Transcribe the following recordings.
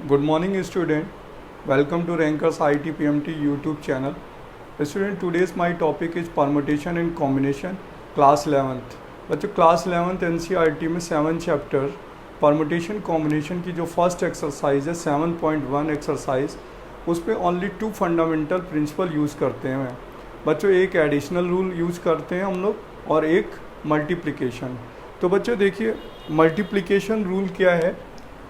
Good morning student. Welcome to Rankers IT PMT YouTube channel. Student, today's my topic is permutation and combination class 11th. बच्चों class 11th NCERT में 7 chapter permutation combination की जो first exercise है 7.1 exercise, उस पर only 2 fundamental principle use करते हैं बच्चों। एक एडिशनल रूल यूज़ करते हैं हम लोग और एक मल्टीप्लिकेशन। तो बच्चों देखिए मल्टीप्लिकेशन रूल क्या है।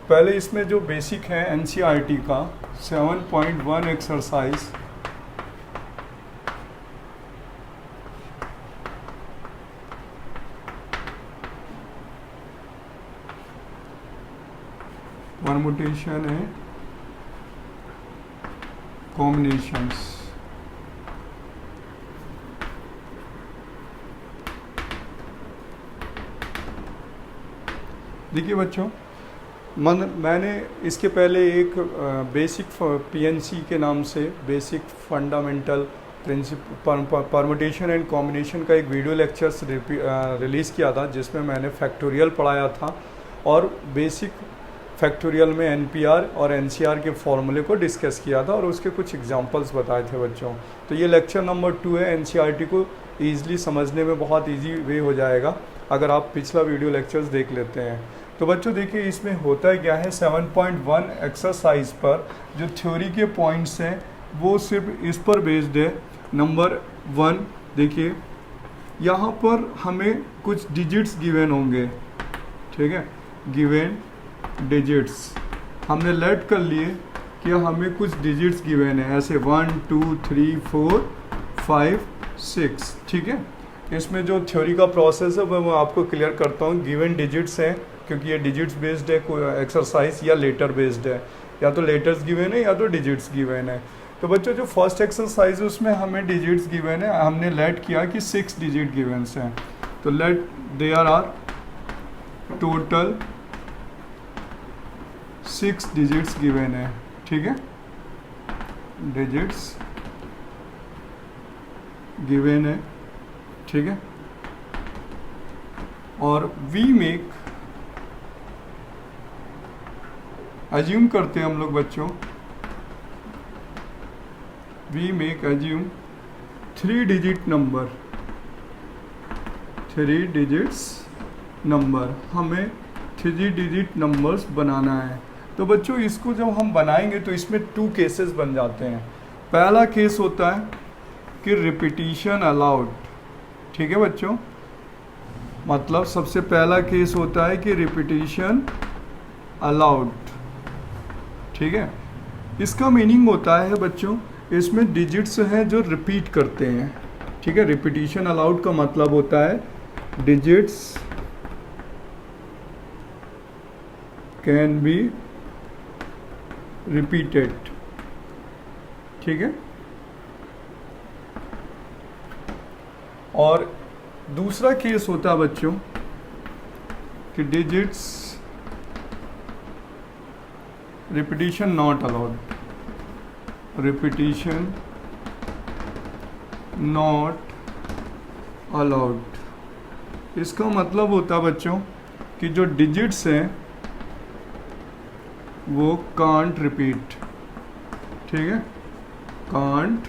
पहले इसमें जो बेसिक है एनसीईआरटी का 7.1 एक्सरसाइज, परमुटेशन है कॉम्बिनेशंस। देखिए बच्चों, मैंने इसके पहले एक बेसिक पीएनसी के नाम से basic fundamental principle permutation and combination का एक वीडियो लेक्चर्स रिलीज़ किया था, जिसमें मैंने फैक्टोरियल पढ़ाया था और बेसिक फैक्टोरियल में एनपीआर और एनसीआर के फॉर्मूले को डिस्कस किया था और उसके कुछ एग्जांपल्स बताए थे बच्चों। तो ये लेक्चर नंबर 2 है। एनसीईआरटी को ईज़िली समझने में बहुत ईजी वे हो जाएगा अगर आप पिछला वीडियो लेक्चर्स देख लेते हैं। तो बच्चों देखिए इसमें होता है क्या है, 7.1 एक्सरसाइज पर जो थ्योरी के पॉइंट्स हैं वो सिर्फ इस पर बेस्ड है। नंबर 1 देखिए, यहाँ पर हमें कुछ डिजिट्स गिवन होंगे, ठीक है, गिवन डिजिट्स हमने लेट कर लिए कि हमें कुछ डिजिट्स गिवन है, ऐसे 1 2 3 4 5 6, ठीक है। इसमें जो थ्योरी का प्रोसेस है वो मैं आपको क्लियर करता हूँ। गिवन डिजिट्स हैं क्योंकि ये डिजिट्स बेस्ड है एक्सरसाइज या लेटर बेस्ड है, या तो लेटर्स गिवन है या तो डिजिट्स गिवन है। तो बच्चों जो फर्स्ट एक्सरसाइज है उसमें हमें डिजिट्स गिवन है, हमने लेट किया कि 6 डिजिट गिवन्स हैं। तो let there are total 6 digits given है, ठीक है, डिजिट्स गिवन है, ठीक है। और वी मेक, अज्यूम करते हैं हम लोग बच्चों, we make assume 3 digit number, 3 digits number, हमें 3 डिजिट नंबर्स बनाना है। तो बच्चों इसको जब हम बनाएंगे तो इसमें 2 केसेस बन जाते हैं। पहला केस होता है कि रिपीटिशन अलाउड, ठीक है बच्चों, मतलब सबसे पहला केस होता है कि रिपीटिशन अलाउड, ठीक है। इसका मीनिंग होता है बच्चों, इसमें डिजिट्स हैं जो रिपीट करते हैं, ठीक है। रिपीटिशन अलाउड का मतलब होता है डिजिट्स कैन बी रिपीटेड, ठीक है। और दूसरा केस होता है बच्चों कि digits repetition not allowed, repetition not allowed. इसका मतलब होता है बच्चों कि जो डिजिट्स हैं वो कांट रिपीट, ठीक है, कांट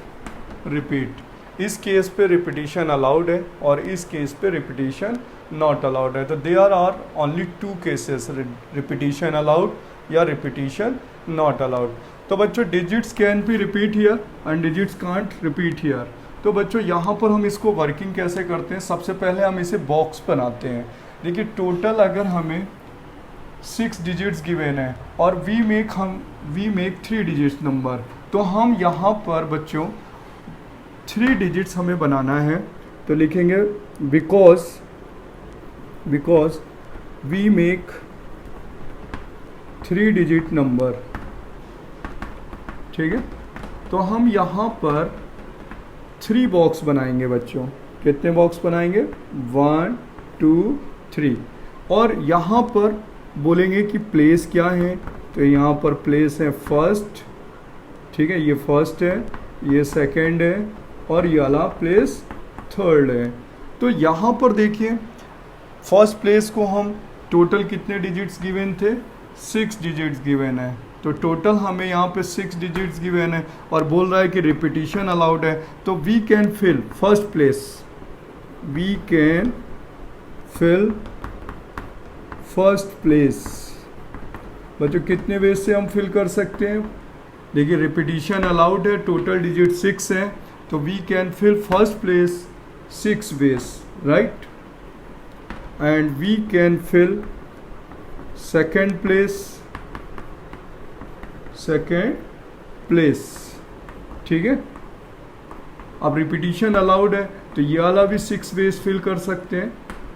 रिपीट। इस केस पे रिपीटिशन अलाउड है और इस केस पे रिपीटिशन नॉट अलाउड है। तो there are only 2 cases, repetition allowed या रिपीटिशन नॉट अलाउड। तो बच्चों digits can be repeat here and digits can't repeat here. तो बच्चों यहाँ पर हम इसको वर्किंग कैसे करते हैं, सबसे पहले हम इसे बॉक्स बनाते हैं। देखिए टोटल अगर हमें 6 डिजिट्स गिवन है और वी मेक 3 डिजिट्स नंबर, तो हम यहाँ पर बच्चों 3 डिजिट्स हमें बनाना है। तो लिखेंगे because we make 3 digit number, ठीक है। तो हम यहाँ पर 3 बॉक्स बनाएंगे बच्चों। कितने बॉक्स बनाएंगे, 1 2 3। और यहाँ पर बोलेंगे कि प्लेस क्या है, तो यहाँ पर प्लेस है फर्स्ट, ठीक है, ये फर्स्ट है, ये सेकंड है और ये वाला प्लेस थर्ड है। तो यहाँ पर देखिए फर्स्ट प्लेस को हम टोटल कितने डिजिट्स गिवन थे, 6 डिजिट्स गिवन है, तो टोटल हमें यहाँ पे 6 डिजिट्स गिवन है और बोल रहा है कि रिपीटिशन अलाउड है, तो we can fill first place, we can fill first place. बच्चों कितने वेज से हम फिल कर सकते हैं? देखिए रिपीटिशन अलाउड है, टोटल डिजिट 6 है, तो we can fill first place 6 ways, right, and we can fill second place, ठीक है। अब रिपीटिशन अलाउड है तो ये वाला भी 6 वेज फिल कर सकते हैं।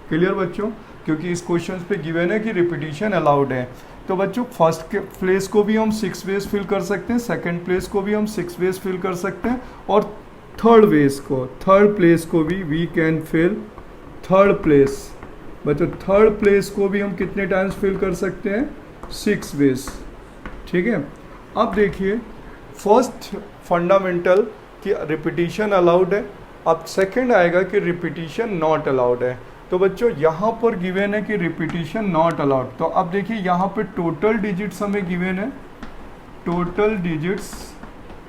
क्लियर बच्चों, क्योंकि इस क्वेश्चन पे गिवन है कि रिपीटिशन अलाउड है। तो बच्चों फर्स्ट प्लेस को भी हम 6 वेज फिल कर सकते हैं, सेकंड प्लेस को भी हम 6 वेज फिल कर सकते हैं, और थर्ड प्लेस को भी we can fill third place. बच्चों थर्ड प्लेस को भी हम कितने टाइम्स फिल कर सकते हैं? 6 वेज, ठीक है। अब देखिए फर्स्ट फंडामेंटल कि रिपीटिशन अलाउड है, अब सेकंड आएगा कि रिपीटिशन नॉट अलाउड है। तो बच्चों यहाँ पर गिवन है कि रिपीटिशन नॉट अलाउड, तो अब देखिए यहाँ पे टोटल डिजिट्स हमें गिवन है, टोटल डिजिट्स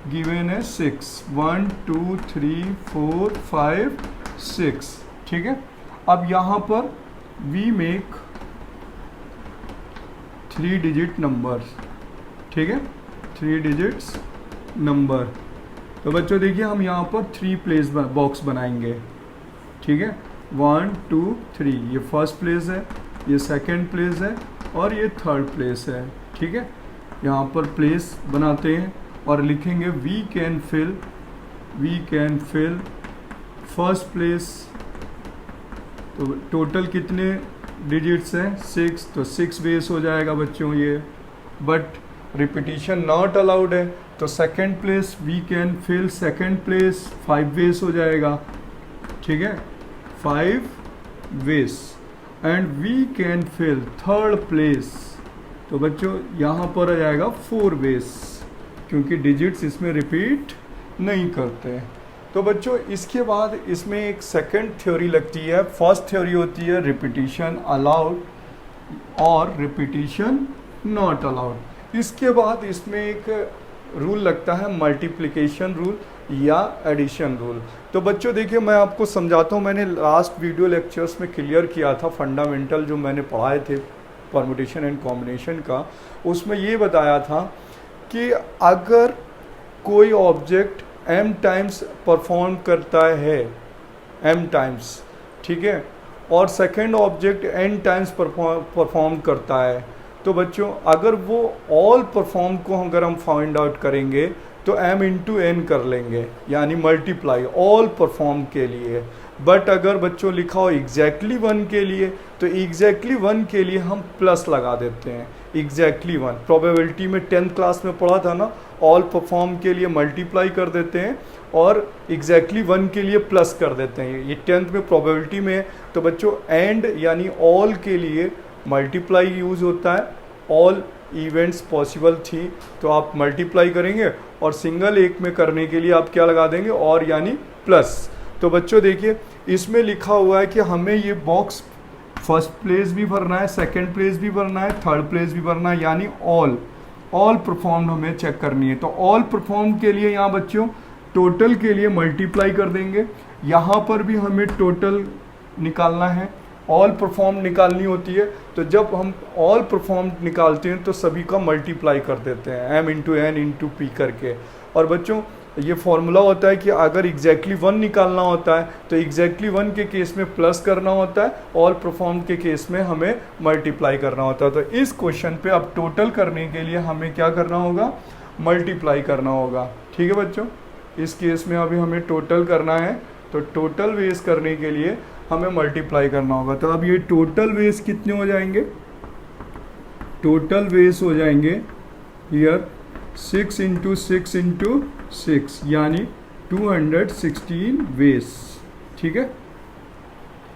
गिवन है 6, 1 2 3 4 5 6, ठीक है। अब यहाँ पर वी मेक 3 डिजिट नंबर, ठीक है, 3 डिजिट्स नंबर। तो बच्चों देखिए हम यहाँ पर 3 प्लेस बॉक्स बनाएंगे, ठीक है, 1 2 3, ये फर्स्ट प्लेस है, ये सेकंड प्लेस है और ये थर्ड प्लेस है, ठीक है। यहाँ पर प्लेस बनाते हैं और लिखेंगे we can fill first place. तो टोटल कितने डिजिट्स हैं? 6, तो 6 वेज हो जाएगा बच्चों ये, बट रिपीटिशन नॉट अलाउड है, तो second place we can fill second place 5 ways हो जाएगा, ठीक है, 5 ways, and we can fill third place. तो बच्चों यहाँ पर आ जाएगा 4 वेज, क्योंकि डिजिट्स इसमें रिपीट नहीं करते। तो बच्चों इसके बाद इसमें एक सेकंड थ्योरी लगती है। फर्स्ट थ्योरी होती है रिपीटिशन अलाउड और रिपीटिशन नॉट अलाउड। इसके बाद इसमें एक रूल लगता है मल्टीप्लिकेशन रूल या एडिशन रूल। तो बच्चों देखिए मैं आपको समझाता हूँ, मैंने लास्ट वीडियो लेक्चर्स में क्लियर किया था फंडामेंटल जो मैंने पढ़ाए थे परमुटेशन एंड कॉम्बिनेशन का, उसमें ये बताया था कि अगर कोई ऑब्जेक्ट m टाइम्स परफॉर्म करता है, m टाइम्स, ठीक है, और second object n times perform करता है, तो बच्चों अगर वो ऑल परफॉर्म को अगर हम फाइंड आउट करेंगे तो m इंटू एन कर लेंगे, यानी मल्टीप्लाई ऑल परफॉर्म के लिए। बट अगर बच्चों लिखा हो एग्जैक्टली 1 के लिए, तो एग्जैक्टली 1 के लिए हम प्लस लगा देते हैं, एग्जैक्टली 1। प्रोबेबिलिटी में 10th क्लास में पढ़ा था ना, ऑल परफॉर्म के लिए मल्टीप्लाई कर देते हैं और एग्जैक्टली 1 के लिए प्लस कर देते हैं, ये 10th में प्रोबेबिलिटी में है। तो बच्चों एंड यानी ऑल के लिए मल्टीप्लाई यूज़ होता है, ऑल इवेंट्स पॉसिबल थी तो आप मल्टीप्लाई करेंगे, और सिंगल एक में करने के लिए आप क्या लगा देंगे, और यानी प्लस। तो बच्चों देखिए इसमें लिखा हुआ है कि हमें ये बॉक्स फर्स्ट प्लेस भी भरना है, सेकंड प्लेस भी भरना है, थर्ड प्लेस भी भरना है, यानी ऑल परफॉर्म हमें चेक करनी है। तो ऑल परफॉर्म के लिए यहाँ बच्चों टोटल के लिए मल्टीप्लाई कर देंगे, यहाँ पर भी हमें टोटल निकालना है, ऑल परफॉर्म निकालनी होती है। तो जब हम ऑल परफॉर्म निकालते हैं तो सभी का मल्टीप्लाई कर देते हैं, m into N into P करके। और बच्चों ये फॉर्मूला होता है कि अगर एग्जैक्टली 1 निकालना होता है तो एग्जैक्टली 1 के केस में प्लस करना होता है, ऑल परफॉर्म के केस में हमें मल्टीप्लाई करना होता है। तो इस क्वेश्चन पे अब टोटल करने के लिए हमें क्या करना होगा, मल्टीप्लाई करना होगा, ठीक है बच्चों। इस केस में अभी हमें टोटल करना है, तो टोटल वेज करने के लिए हमें मल्टीप्लाई करना होगा। तो अब ये टोटल वेज कितने हो जाएंगे, टोटल वेज हो जाएंगे हियर 6 इंटू 6 इंटू 6, यानी 216 वेज, ठीक है।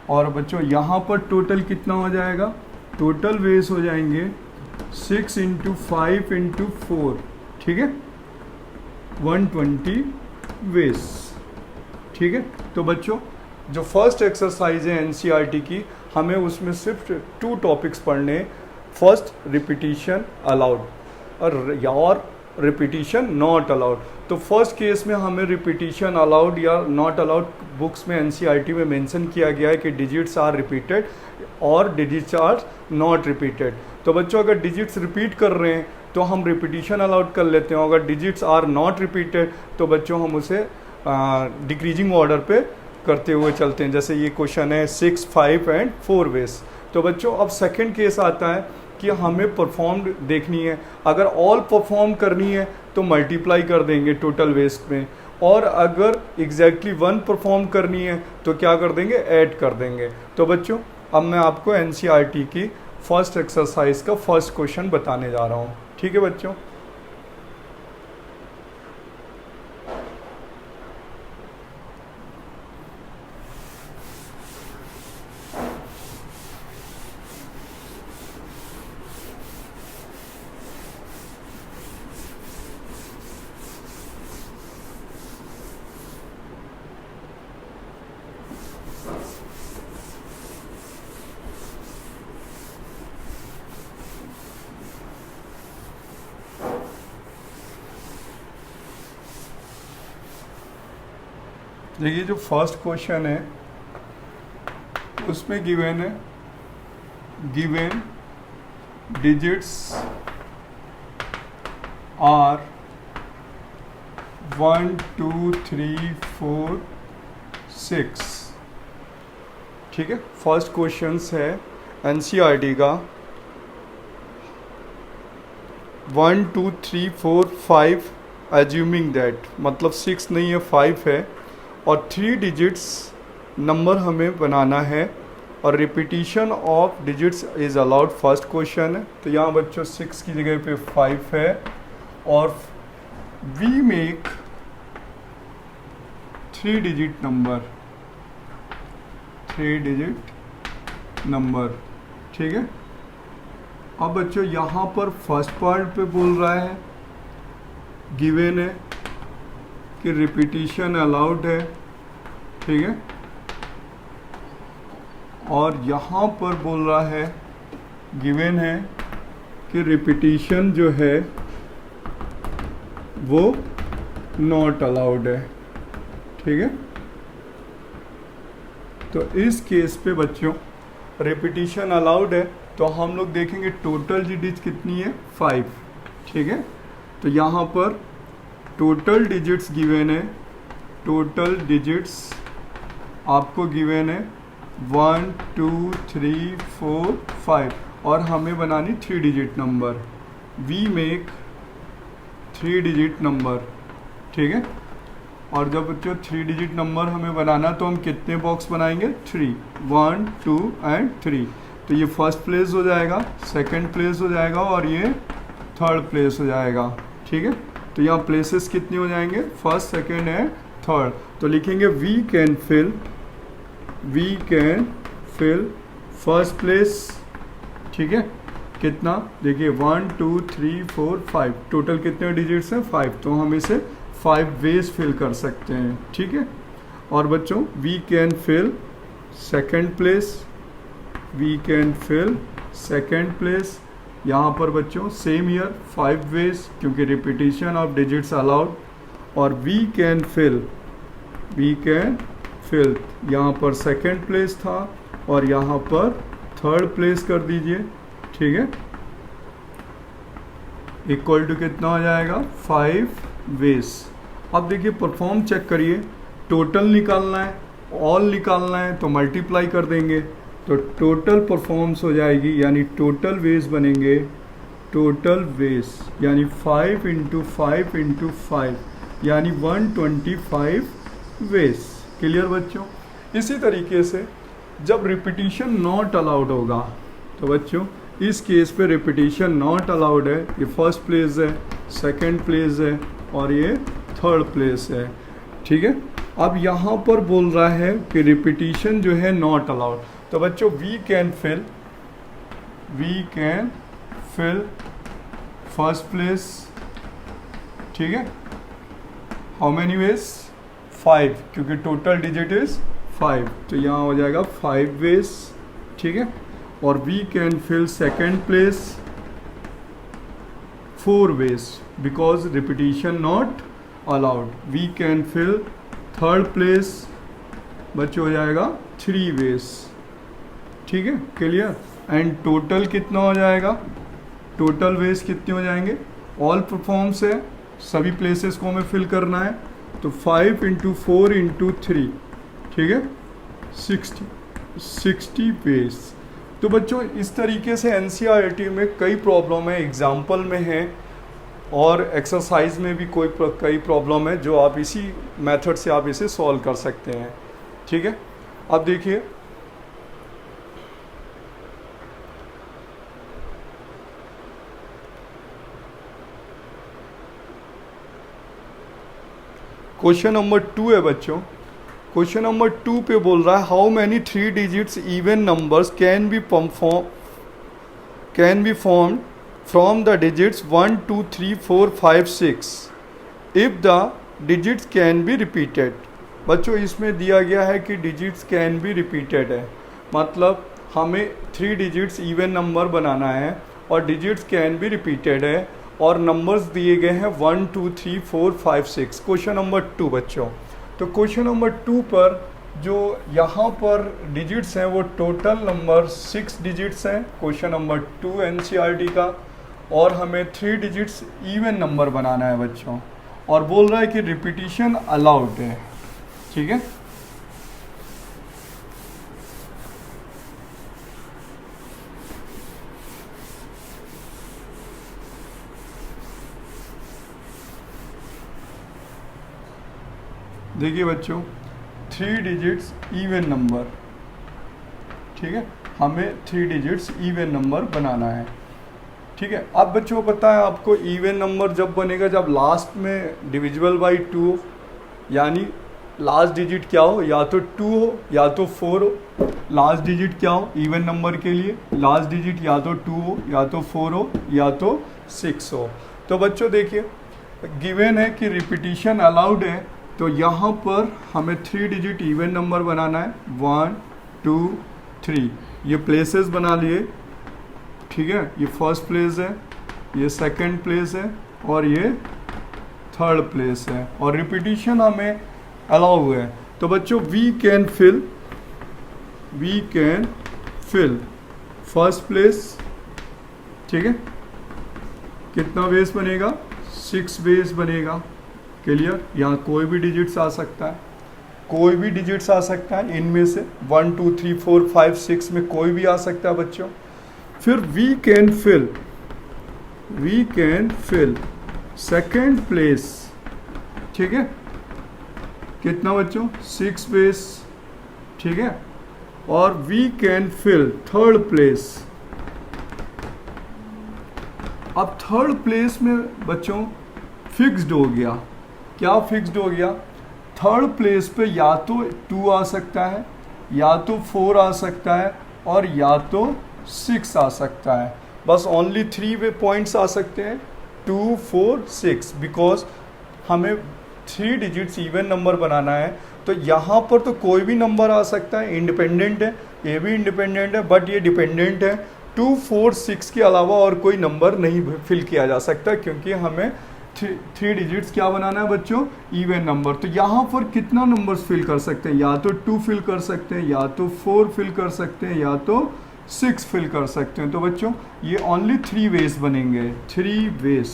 और बच्चों यहाँ पर टोटल कितना हो जाएगा, टोटल वेज हो जाएंगे 6 इंटू 5 इंटू 4, ठीक है, 120 वेज, ठीक है। तो बच्चों जो फर्स्ट एक्सरसाइज है एनसीईआरटी की, हमें उसमें सिर्फ 2 टॉपिक्स पढ़ने हैं। फर्स्ट रिपीटिशन अलाउड, और रिपीटिशन नॉट अलाउड। तो फर्स्ट केस में हमें रिपीटिशन अलाउड या नॉट अलाउड बुक्स में एनसीईआरटी में मेंशन किया गया है कि डिजिट्स आर रिपीटेड और डिजिट्स आर नॉट रिपीटेड। तो बच्चों अगर डिजिट्स रिपीट कर रहे हैं तो हम रिपीटिशन अलाउड कर लेते हैं, अगर डिजिट्स आर नॉट रिपीटेड तो बच्चों हम उसे डिक्रीजिंग ऑर्डर पे करते हुए चलते हैं। जैसे ये क्वेश्चन है 6, 5 एंड 4 वेज। तो बच्चों अब सेकंड केस आता है कि हमें परफॉर्म देखनी है। अगर ऑल परफॉर्म करनी है तो मल्टीप्लाई कर देंगे टोटल वेज में, और अगर एग्जैक्टली 1 परफॉर्म करनी है तो क्या कर देंगे, ऐड कर देंगे। तो बच्चों अब मैं आपको एनसीईआरटी की फर्स्ट एक्सरसाइज का फर्स्ट क्वेश्चन बताने जा रहा हूँ। ठीक है बच्चों, देखिए जो फर्स्ट क्वेश्चन है उसमें गिवन है, गिवन डिजिट्स आर 1, 2, 3, 4, 6। ठीक है, फर्स्ट क्वेश्चन है एनसीईआरटी का 1, 2, 3, 4, 5 एज्यूमिंग दैट, मतलब 6 नहीं है 5 है, और 3 डिजिट्स नंबर हमें बनाना है और repetition of digits is allowed. First question है तो यहाँ बच्चों 6 की जगह पे 5 है, और we make 3 digit number, 3 digit number. ठीक है, अब बच्चों यहाँ पर फर्स्ट पार्ट पे बोल रहा है, गिवन है कि रिपीटिशन अलाउड है। ठीक है, और यहाँ पर बोल रहा है, गिवन है कि रिपीटिशन जो है वो नॉट अलाउड है। ठीक है, तो इस केस पे बच्चों रिपीटिशन अलाउड है तो हम लोग देखेंगे टोटल डिजिट कितनी है, 5। ठीक है, तो यहाँ पर टोटल डिजिट्स गिवन है, टोटल डिजिट्स आपको गिवन है 1, 2, 3, 4, 5, और हमें बनानी 3 digit number. We make 3 digit number. ठीक है, और जब बच्चों 3 डिजिट नंबर हमें बनाना तो हम कितने बॉक्स बनाएंगे, 3, 1, 2 एंड 3। तो ये फर्स्ट प्लेस हो जाएगा, सेकंड प्लेस हो जाएगा और ये थर्ड प्लेस हो जाएगा। ठीक है, तो यहाँ प्लेसेस कितने हो जाएंगे, फर्स्ट, सेकंड एंड थर्ड। तो लिखेंगे we can fill first place. ठीक है, कितना, देखिए 1, 2, 3, 4, 5, टोटल कितने डिजिट्स हैं, 5, तो हम इसे 5 वेज फिल कर सकते हैं। ठीक है, और बच्चों we can fill second place, we can fill second place. यहाँ पर बच्चों सेम ईयर 5 वेज, क्योंकि रिपीटिशन ऑफ डिजिट्स अलाउड। और वी कैन फिल यहाँ पर सेकंड प्लेस था और यहाँ पर थर्ड प्लेस कर दीजिए। ठीक है, इक्वल टू कितना हो जाएगा, 5 वेज। अब देखिए परफॉर्म चेक करिए, टोटल निकालना है, ऑल निकालना है तो मल्टीप्लाई कर देंगे तो टोटल परफॉर्म्स हो जाएगी, यानी टोटल वेज बनेंगे, टोटल वेज यानी 5 × 5 × 5 यानी 125 वेज। क्लियर बच्चों, इसी तरीके से जब रिपीटिशन नॉट अलाउड होगा तो बच्चों इस केस पे रिपीटिशन नॉट अलाउड है, ये फर्स्ट प्लेस है, सेकंड प्लेस है और ये थर्ड प्लेस है। ठीक है, अब यहाँ पर बोल रहा है कि रिपीटिशन जो है नॉट अलाउड, तो बच्चों we can fill first place. ठीक है, हाउ मैनी वेज, 5, क्योंकि टोटल डिजिट इज 5 तो यहाँ हो जाएगा 5 वेज। ठीक है, और we can fill second place, 4 ways because repetition not allowed. We can fill third place बच्चों हो जाएगा 3 ways. ठीक है, क्लियर. एंड टोटल कितना हो जाएगा, टोटल वेज कितने हो जाएंगे, ऑल परफॉर्म्स है, सभी प्लेसेस को हमें फिल करना है, तो 5 इंटू 4 इंटू 3, ठीक है, 60 वेज. तो बच्चों इस तरीके से एनसीईआरटी में कई प्रॉब्लम है, एग्जाम्पल में है और एक्सरसाइज में भी कई प्रॉब्लम है जो आप इसी मेथड से आप इसे सॉल्व कर सकते हैं. ठीक है, अब देखिए क्वेश्चन नंबर 2 है बच्चों. क्वेश्चन नंबर 2 पे बोल रहा है how many 3 digits even numbers can be formed from the digits 1 2 3 4 5 6 if the digits can be repeated. बच्चों इसमें दिया गया है कि डिजिट्स कैन बी रिपीटेड है, मतलब हमें 3 डिजिट्स इवन नंबर बनाना है और डिजिट्स कैन बी रिपीटेड है और नंबर्स दिए गए हैं 1 2 3 4 5 6. क्वेश्चन नंबर 2 बच्चों. तो क्वेश्चन नंबर 2 पर जो यहाँ पर डिजिट्स हैं वो टोटल नंबर 6 डिजिट्स हैं क्वेश्चन नंबर 2 एनसीईआरटी का, और हमें 3 डिजिट्स इवन नंबर बनाना है बच्चों, और बोल रहा है कि रिपीटिशन अलाउड है. ठीक है, देखिए बच्चों 3 डिजिट्स इवन नंबर, ठीक है, हमें 3 डिजिट्स इवन नंबर बनाना है. ठीक है, अब बच्चों पता है आपको इवन नंबर जब बनेगा जब लास्ट में डिविजिबल बाई 2 हो, यानी लास्ट डिजिट क्या हो, या तो 2 हो या तो 4 हो. लास्ट डिजिट क्या हो इवन नंबर के लिए, लास्ट डिजिट या तो 2 हो या तो 4 हो या तो 6 हो. तो बच्चों देखिए गिवन है कि रिपीटिशन अलाउड है, तो यहाँ पर हमें 3 डिजिट इवन नंबर बनाना है 1 2 3. ये प्लेसेस बना लिए, ठीक है, ये फर्स्ट प्लेस है, ये सेकंड प्लेस है और ये थर्ड प्लेस है, और रिपीटिशन हमें अलाउ है. तो बच्चों we can fill first place, ठीक है, कितना बेस बनेगा 6 बेस बनेगा. क्लियर, यहाँ कोई भी डिजिट्स आ सकता है, कोई भी डिजिट्स आ सकता है इनमें से 1 2 3 4 5 6 में कोई भी आ सकता है बच्चों. फिर we can fill second place, ठीक है, कितना बच्चों 6 बेस, ठीक है, और we can fill third place. अब थर्ड प्लेस में बच्चों फिक्स्ड हो गया, क्या फिक्स्ड हो गया, थर्ड प्लेस पे या तो 2 आ सकता है या तो 4 आ सकता है और या तो 6 आ सकता है. बस ओनली 3 वे पॉइंट्स आ सकते हैं 2 4 6, बिकॉज हमें 3 डिजिट्स इवन नंबर बनाना है. तो यहाँ पर तो कोई भी नंबर आ सकता है, इंडिपेंडेंट है, ये भी इंडिपेंडेंट है, बट ये डिपेंडेंट है. 2 4 6 के अलावा और कोई नंबर नहीं फिल किया जा सकता, क्योंकि हमें 3 डिजिट्स क्या बनाना है बच्चों, इवन नंबर. तो यहाँ पर कितना नंबर्स फिल कर सकते हैं, या तो 2 फिल कर सकते हैं या तो 4 फिल कर सकते हैं या तो 6 फिल कर सकते हैं. तो बच्चों ये ओनली 3 वेज बनेंगे, 3 वेज.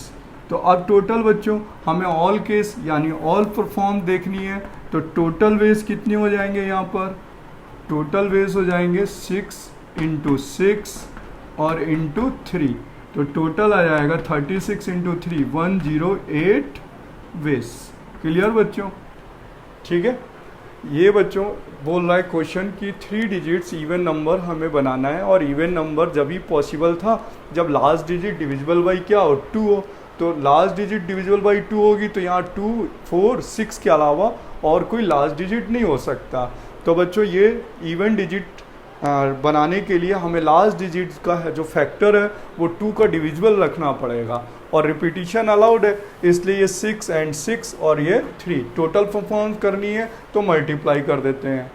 तो अब टोटल बच्चों हमें ऑल केस यानी ऑल परफॉर्म देखनी है, तो टोटल वेज कितने हो जाएंगे, यहाँ पर टोटल वेज हो जाएंगे 6 इंटू 6 और इंटू 3. तो टोटल आ जाएगा 36 इंटू 3 108 वेज. क्लियर बच्चों, ठीक है. ये बच्चों बोल रहा है क्वेश्चन कि 3 डिजिट्स इवन नंबर हमें बनाना है, और इवन नंबर जब ही पॉसिबल था जब लास्ट डिजिट डिविजिबल बाई क्या हो 2 हो. तो लास्ट डिजिट डिविजिबल बाई 2 होगी, तो यहाँ 2 4 6 के अलावा और कोई लास्ट डिजिट नहीं हो सकता. तो बच्चों ये इवन डिजिट बनाने के लिए हमें लास्ट डिजिट का जो फैक्टर है वो 2 का डिविजिबल रखना पड़ेगा, और रिपीटिशन अलाउड है, इसलिए ये 6 एंड 6 और ये 3 टोटल परफॉर्म करनी है तो मल्टीप्लाई कर देते हैं.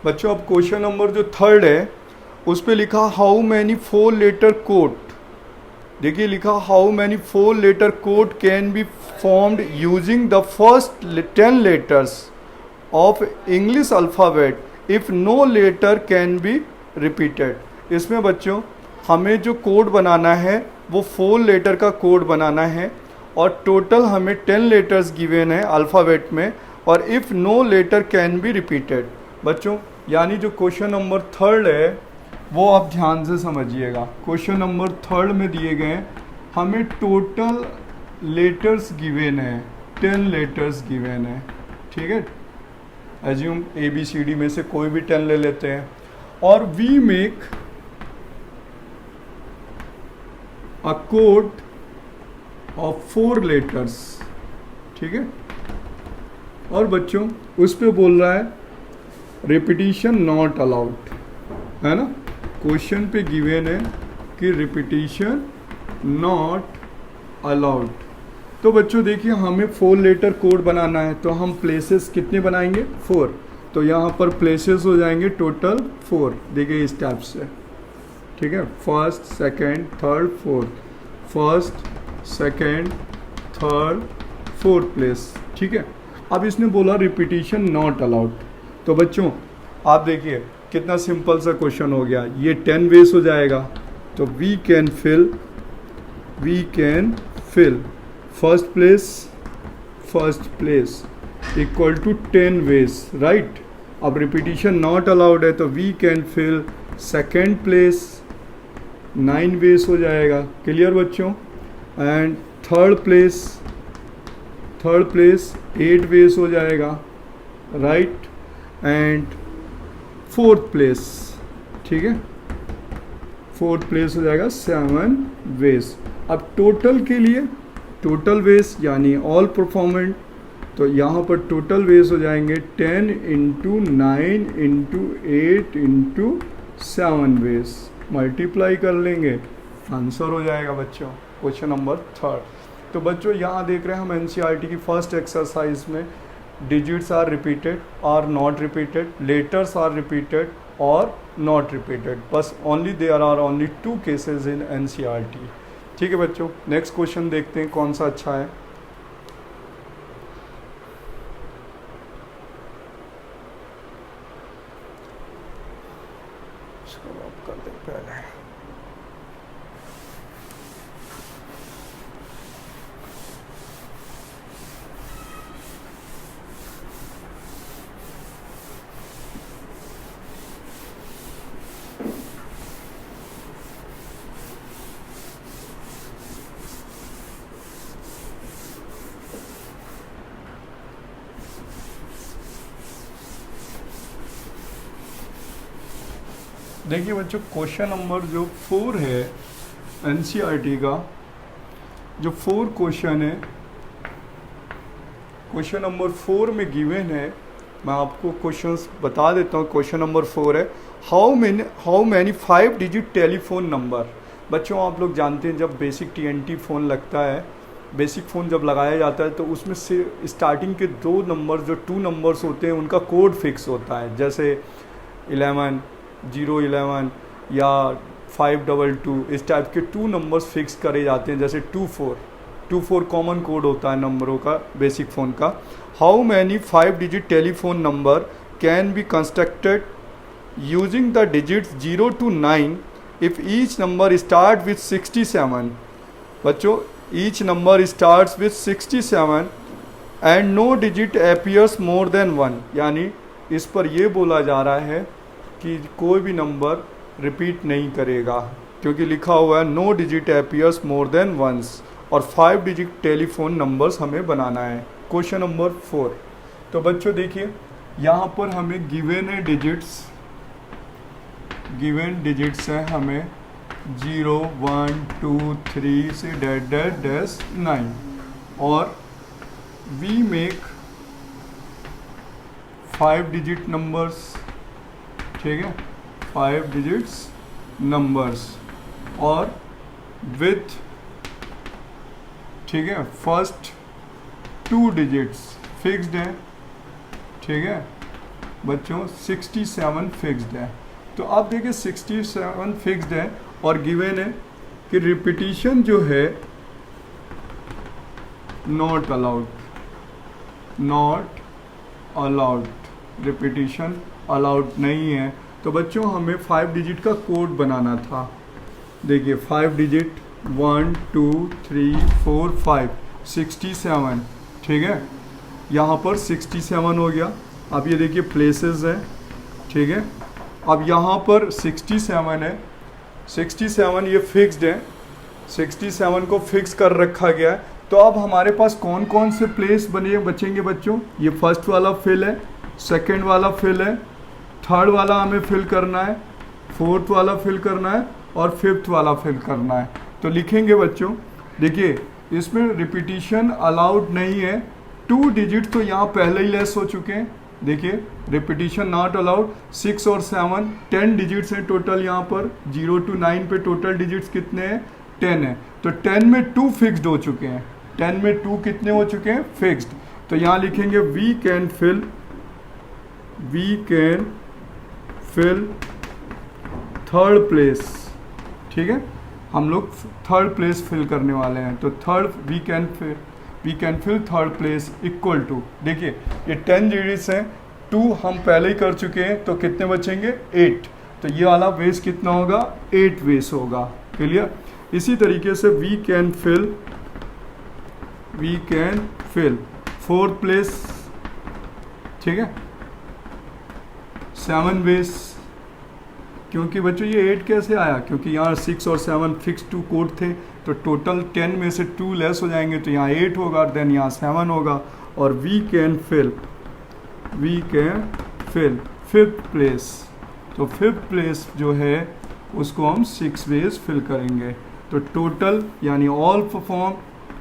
बच्चों अब क्वेश्चन नंबर जो थर्ड है उस पे लिखा हाउ मैनी 4 लेटर कोड। देखिए लिखा how many 4 letter code can be formed using the first 10 letters of English alphabet if no letter can be repeated. इसमें बच्चों हमें जो कोड बनाना है वो 4 लेटर का कोड बनाना है और टोटल हमें 10 लेटर्स गिवन है अल्फ़ाबेट में, और if no letter can be repeated. बच्चों यानी जो क्वेश्चन नंबर थर्ड है वो आप ध्यान से समझिएगा। क्वेश्चन नंबर थर्ड में दिए गए हमें टोटल लेटर्स गिवन है, 10 लेटर्स गिवन है, ठीक है। एज्यूम ABCD में से कोई भी 10 ले लेते हैं और we make a code of 4 letters, ठीक है। और बच्चों उस पे बोल रहा है रिपीटिशन नॉट अलाउड, है ना। क्वेश्चन पे गिवन है कि रिपीटिशन नॉट अलाउड। तो बच्चों देखिए हमें 4 लेटर कोड बनाना है, तो हम प्लेसेस कितने बनाएंगे 4। तो यहाँ पर प्लेसेस हो जाएंगे टोटल 4। देखिए इस टाइप से, ठीक है। First, second, third, fourth, first, second, third, fourth place, ठीक है। अब इसने बोला रिपीटिशन नॉट अलाउड। तो बच्चों आप देखिए कितना सिंपल सा क्वेश्चन हो गया। ये 10 वेज हो जाएगा, तो we can fill first place equal to 10 ways, right. अब रिपीटिशन नॉट अलाउड है तो we can fill second place 9 ways हो जाएगा, क्लियर बच्चों। एंड थर्ड प्लेस 8 वेज हो जाएगा, राइट। एंड फोर्थ प्लेस, ठीक है, फोर्थ प्लेस हो जाएगा 7 वेज। अब टोटल के लिए टोटल वेज यानी ऑल परफॉर्मेंट, तो यहाँ पर टोटल वेज हो जाएंगे 10 into 9 into 8 into 7 ways, multiply कर लेंगे, आंसर हो जाएगा बच्चों क्वेश्चन नंबर थर्ड। तो बच्चों यहाँ देख रहे हैं हम NCERT की फर्स्ट एक्सरसाइज में digits are repeated or not repeated, letters are repeated or not repeated, बस only there are only 2 cases in NCERT, ठीक है बच्चों। नेक्स्ट क्वेश्चन देखते हैं कौन सा अच्छा है। कर दे पहले। देखिए बच्चों क्वेश्चन नंबर जो 4 है NCERT का, जो 4 क्वेश्चन है, क्वेश्चन नंबर 4 में गिवन है। मैं आपको क्वेश्चंस बता देता हूँ। क्वेश्चन नंबर 4 है how many 5 digit telephone number. बच्चों आप लोग जानते हैं जब बेसिक TNT फ़ोन लगता है, बेसिक फ़ोन जब लगाया जाता है तो उसमें से स्टार्टिंग के 2 नंबर जो 2 नंबर्स होते हैं उनका कोड फिक्स होता है, जैसे 11 011 या 522, इस टाइप के 2 नंबर्स फिक्स करे जाते हैं, जैसे 24 कॉमन कोड होता है नंबरों का बेसिक फ़ोन का। How many 5 digit telephone number can be constructed using the digits 0 to 9 if each number start with 67। बच्चों each number starts with 67 and no digit appears more than 1, यानी इस पर यह बोला जा रहा है कि कोई भी नंबर रिपीट नहीं करेगा, क्योंकि लिखा हुआ है no digit appears more than once, और 5 डिजिट टेलीफोन नंबर्स हमें बनाना है। Question number 4। तो बच्चों देखिए यहाँ पर हमें गिवन डिजिट्स है हमें 0 1 2 3 से डैश 9, और वी मेक 5 डिजिट नंबर्स, ठीक है, 5 डिजिट्स नंबर्स, और विथ, ठीक है, फर्स्ट 2 डिजिट्स फिक्स्ड है, ठीक है, बच्चों 67 फिक्स्ड है। तो आप देखिए 67 फिक्स्ड है और गिवन है कि रिपीटिशन जो है not allowed, not allowed, repetition allowed नहीं है। तो बच्चों हमें 5 डिजिट का कोड बनाना था। देखिए 5 डिजिट 1 2 3 4 5 67, ठीक है, यहाँ पर 67 हो गया। अब ये देखिए प्लेसेस हैं, ठीक है। अब यहाँ पर 67 है, 67 ये फिक्स्ड है, 67 को फिक्स कर रखा गया है। तो अब हमारे पास कौन कौन से प्लेस बचेंगे बच्चों? ये फर्स्ट वाला फिल है, सेकंड वाला फिल है, थर्ड वाला हमें फिल करना है, फोर्थ वाला फिल करना है और फिफ्थ वाला फिल करना है। तो लिखेंगे बच्चों, देखिए इसमें रिपीटिशन अलाउड नहीं है। 2 डिजिट तो यहाँ पहले ही लेस हो चुके हैं। देखिए रिपीटिशन नॉट अलाउड, 6 और 7 10 डिजिट्स हैं टोटल। यहाँ पर 0 to 9 पे टोटल डिजिट्स कितने हैं? 10 है। तो 10 में 2 फिक्स्ड हो चुके हैं, 10 में 2 कितने हो चुके हैं? फिक्स्ड। तो यहाँ लिखेंगे we can fill third place, ठीक है, हम लोग थर्ड प्लेस फिल करने वाले हैं। तो third we can fill third place equal to, देखिए ये 10 डिजिट्स हैं, 2 हम पहले ही कर चुके हैं, तो कितने बचेंगे? 8। तो ये वाला बेस कितना होगा? 8 बेस होगा। क्लियर? इसी तरीके से we can fill fourth place, ठीक है, 7 बेस। क्योंकि बच्चों ये 8 कैसे आया? क्योंकि यहाँ 6 और 7 फिक्स 2 कोड थे, तो टोटल 10 में से 2 लेस हो जाएंगे, तो यहाँ 8 होगा, देन यहाँ 7 होगा। और we can fill fifth place. तो फिफ्थ प्लेस जो है उसको हम 6 वेज फिल करेंगे। तो टोटल यानी ऑल परफॉर्म,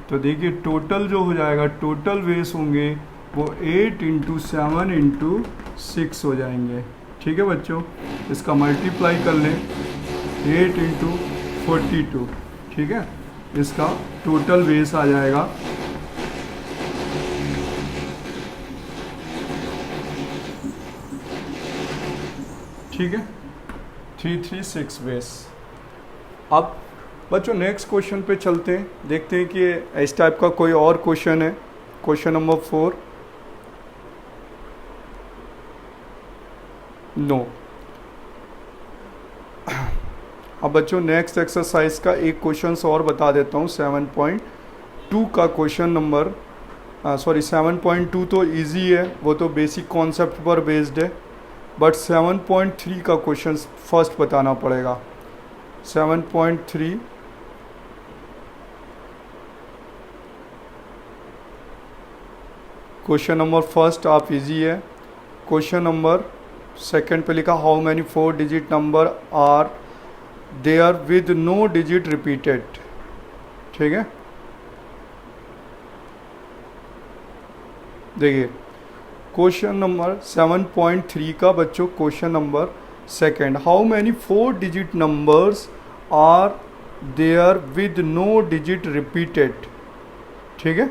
तो देखिए टोटल जो हो जाएगा, टोटल वेज होंगे वो 8 × 7 × 6 हो जाएंगे। ठीक है बच्चों, इसका मल्टीप्लाई कर लें 8 × 42, ठीक है, इसका टोटल वेस आ जाएगा ठीक है 336 वेस। अब बच्चों नेक्स्ट क्वेश्चन पे चलते हैं, देखते हैं कि इस टाइप का कोई और क्वेश्चन है। Question number 4, no. अब बच्चों नेक्स्ट एक्सरसाइज का एक क्वेश्चन और बता देता हूँ। 7.2 का क्वेश्चन नंबर 7.2 तो इजी है, वो तो बेसिक कॉन्सेप्ट पर बेस्ड है, बट 7.3 का क्वेश्चन फर्स्ट बताना पड़ेगा। 7.3 क्वेश्चन नंबर फर्स्ट आप इजी है। क्वेश्चन नंबर सेकंड पे लिखा how many 4 digit number are there with no digit repeated, ठीक है। देखिए क्वेश्चन नंबर 7.3 का बच्चों question number second, how many 4 digit numbers are there with no digit repeated, ठीक है।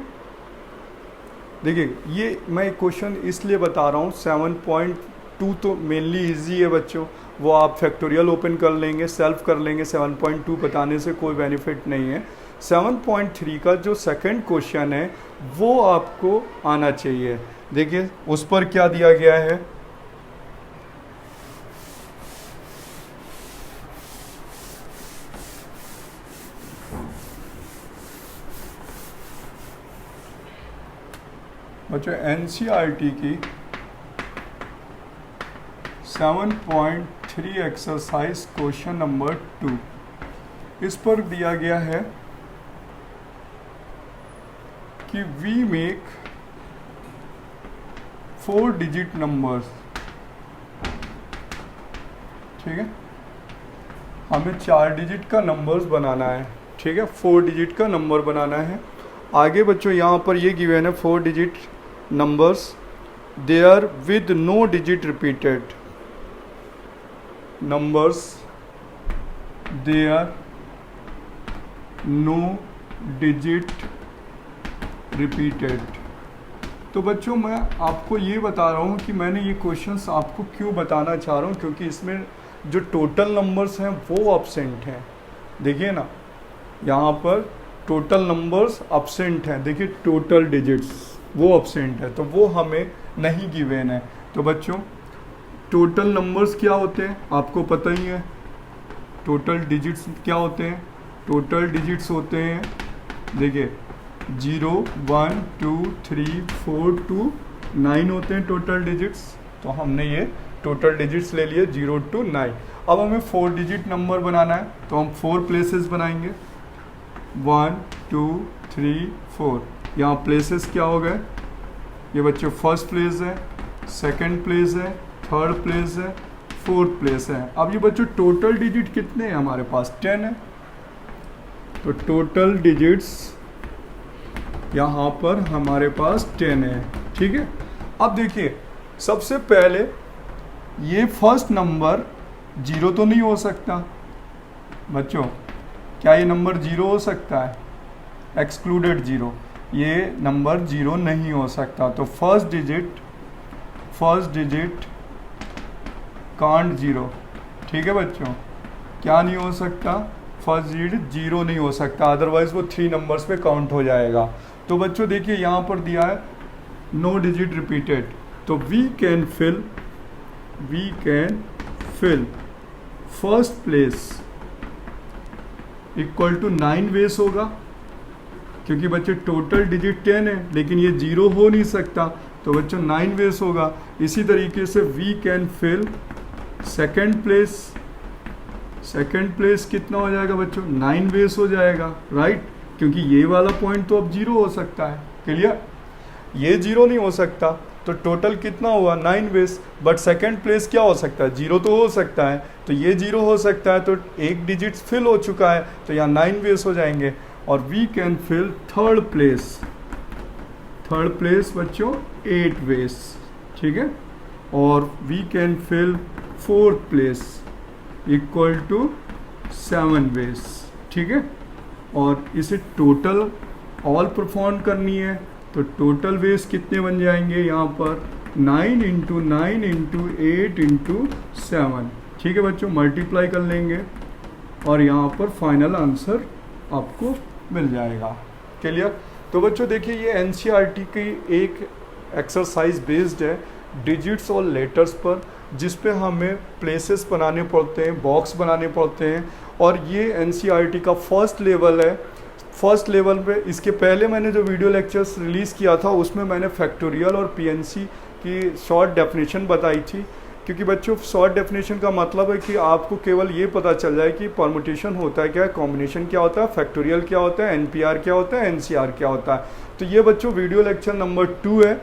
देखिए ये मैं क्वेश्चन इसलिए बता रहा हूँ, 7.2 तो मेनली इजी है बच्चों, वो आप फैक्टोरियल ओपन कर लेंगे, सेल्फ कर लेंगे, 7.2 बताने से कोई बेनिफिट नहीं है। 7.3 का जो सेकंड क्वेश्चन है वो आपको आना चाहिए। देखिए उस पर क्या दिया गया है, बच्चों एनसीईआरटी की 7.3 एक्सरसाइज क्वेश्चन नंबर 2, इस पर दिया गया है कि वी मेक 4 डिजिट नंबर्स, ठीक है, हमें 4 डिजिट का नंबर्स बनाना है, ठीक है, 4 डिजिट का नंबर बनाना है। आगे बच्चों यहाँ पर ये गिवन है 4 digit numbers there with no digit repeated, numbers there no digit repeated, तो बच्चों मैं आपको ये बता रहा हूँ कि मैंने ये क्वेश्चंस आपको क्यों बताना चाह रहा हूँ, क्योंकि इसमें जो टोटल नंबर्स हैं वो एब्सेंट हैं। देखिए ना, यहाँ पर टोटल नंबर्स एब्सेंट हैं, देखिए टोटल डिजिट्स वो एब्सेंट है, तो वो हमें नहीं गिवन है। तो बच्चों टोटल नंबर्स क्या होते हैं आपको पता ही है, टोटल डिजिट्स क्या होते हैं, टोटल डिजिट्स होते हैं देखिए 0 1 2 3 4 2 9 होते हैं टोटल डिजिट्स। तो हमने ये टोटल डिजिट्स ले लिए 0 to 9। अब हमें 4 डिजिट नंबर बनाना है, तो हम 4 प्लेसेस बनाएंगे 1 2 3 4। यहाँ प्लेसेस क्या हो गए, ये बच्चों फर्स्ट प्लेस है, सेकंड प्लेस है, थर्ड प्लेस है, फोर्थ प्लेस है। अब ये बच्चों टोटल डिजिट कितने हैं हमारे पास, 10 है। तो टोटल डिजिट्स यहाँ पर हमारे पास 10 है, ठीक है। अब देखिए सबसे पहले ये फर्स्ट नंबर 0 तो नहीं हो सकता बच्चों, क्या ये नंबर 0 हो सकता है, एक्सक्लूडेड 0, ये नंबर 0 नहीं हो सकता। तो फर्स्ट डिजिट कांट 0, ठीक है बच्चों, क्या नहीं हो सकता, फर्स्ट डिजिट 0 नहीं हो सकता, अदरवाइज वो 3 नंबर्स पे काउंट हो जाएगा। तो बच्चों देखिए यहाँ पर दिया है नो डिजिट रिपीटेड, तो we can fill first place equal to 9 ways होगा, क्योंकि बच्चे टोटल डिजिट 10 है लेकिन ये 0 हो नहीं सकता, तो बच्चों 9 वेस होगा। इसी तरीके से we can fill second place कितना हो जाएगा बच्चों, 9 वेस हो जाएगा, राइट, क्योंकि ये वाला पॉइंट तो अब 0 हो सकता है, क्लियर, ये 0 नहीं हो सकता, तो टोटल कितना हुआ 9 वेस। बट सेकंड प्लेस क्या हो सकता है, 0 तो हो सकता है, तो ये 0 हो सकता है, तो एक डिजिट फिल हो चुका है, तो यहाँ 9 वेस हो जाएंगे। और we can fill third place बच्चों 8 वेस, ठीक है। और we can fill fourth place equal to 7 ways, ठीक है। और इसे टोटल ऑल परफॉर्म करनी है, तो टोटल वेस कितने बन जाएंगे यहाँ पर 9 इंटू 9 इंटू 8 इंटू 7, ठीक है बच्चों, मल्टीप्लाई कर लेंगे और यहाँ पर फाइनल आंसर आपको मिल जाएगा, क्लियर। तो बच्चों देखिए ये एनसीईआरटी की एक एक्सरसाइज बेस्ड है डिजिट्स और लेटर्स पर, जिस पे हमें प्लेसेस बनाने पड़ते हैं, बॉक्स बनाने पड़ते हैं, और ये एनसीईआरटी का फर्स्ट लेवल है। फर्स्ट लेवल पे इसके पहले मैंने जो वीडियो लेक्चर्स रिलीज़ किया था उसमें मैंने फैक्टोरियल और पीएनसी की शॉर्ट डेफिनेशन बताई थी, क्योंकि बच्चों शॉर्ट डेफिनेशन का मतलब है कि आपको केवल ये पता चल जाए कि परमुटेशन होता है क्या है, कॉम्बिनेशन क्या होता है, फैक्टोरियल क्या होता है, एनपीआर क्या होता है, एनसीआर क्या होता है। तो ये बच्चों वीडियो लेक्चर नंबर 2 है।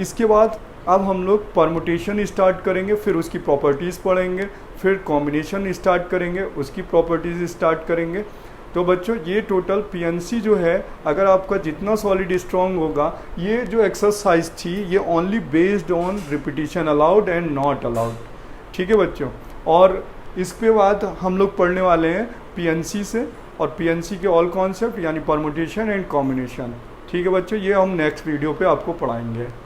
इसके बाद अब हम लोग परमुटेशन स्टार्ट करेंगे, फिर उसकी प्रॉपर्टीज़ पढ़ेंगे, फिर कॉम्बिनेशन स्टार्ट करेंगे, उसकी प्रॉपर्टीज़ स्टार्ट करेंगे। तो बच्चों ये टोटल पीएनसी जो है, अगर आपका जितना सॉलिड स्ट्रॉन्ग होगा, ये जो एक्सरसाइज थी ये only based on repetition allowed and not allowed, ठीक है बच्चों। और इसके बाद हम लोग पढ़ने वाले हैं पीएनसी से, और पीएनसी के ऑल कॉन्सेप्ट यानी परमुटेशन एंड कॉम्बिनेशन, ठीक है बच्चों, ये हम नेक्स्ट वीडियो पे आपको पढ़ाएंगे।